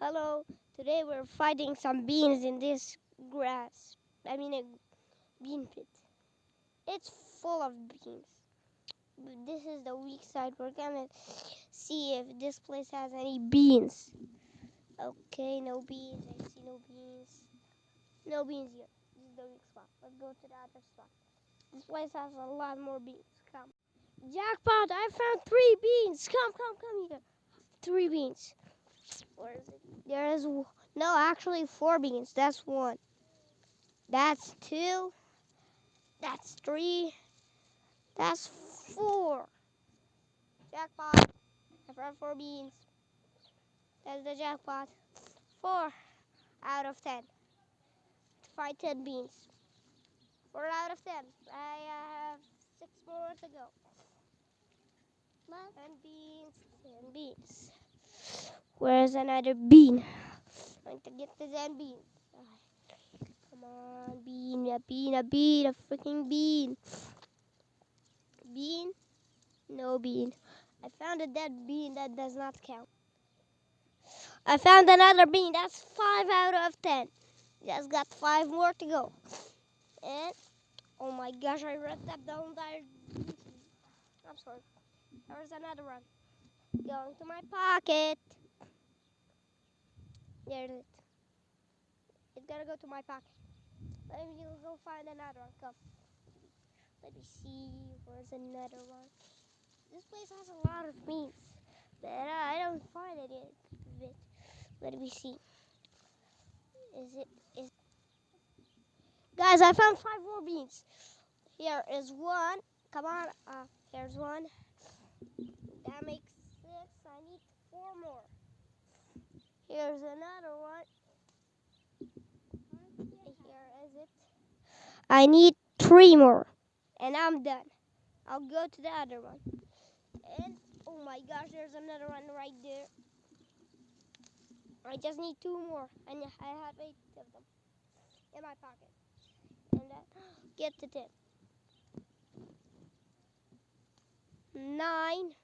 Hello, today we're finding some beans in this grass. I mean a bean pit. It's full of beans. This is the weak side. We're gonna see if this place has any beans. Okay, no beans. I see no beans. No beans here. This is the weak spot. Let's go to the other spot. This place has a lot more beans. Come. Jackpot! I found 3 beans. Come here. 3 beans. Where is it? There is no, actually 4 beans. That's 1. That's 2. That's 3. That's 4. Jackpot. I found 4 beans. That's the jackpot. 4 out of 10. Find 10 beans. 4 out of 10. I have 6 more to go. 10 beans. 10 beans. Where's another bean? I'm going to get the 10 beans. Come on, bean, a freaking bean. Bean? No bean. I found a dead bean that does not count. I found another bean. That's 5 out of 10. Just got 5 more to go. And, oh my gosh, I ripped up the entire. I'm sorry. There's another one. Going to my pocket. There's it. It's gonna go to my pocket. Let me go find another one. Come. Let me see. Where's another one? This place has a lot of beans, but I don't find it yet. Let me see. Is guys? I found 5 more beans. Here is 1. Come on. Here's 1. That makes 6. I need 4 more. Here's another one. Here is it. I need 3 more, and I'm done. I'll go to the other one. And oh my gosh, there's another one right there. I just need 2 more, and I have 8 of them in my pocket. And get to 10. 9.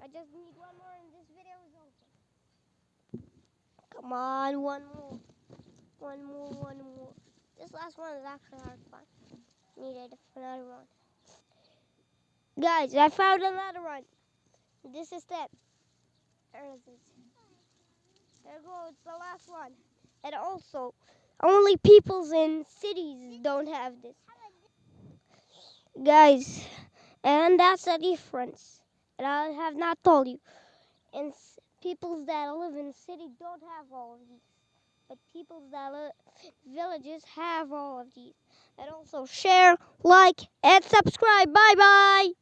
I just need 1 more, and this video is over. Come on, 1 more. 1 more. This last one is actually hard to find. Needed another one. Guys, I found another one. This is 10. There is it. There goes the last one. And also, only peoples in cities don't have this. Guys, and that's the difference. And I have not told you. And peoples that live in city don't have all of these. But peoples that live in villages have all of these. And also share, like, and subscribe. Bye-bye.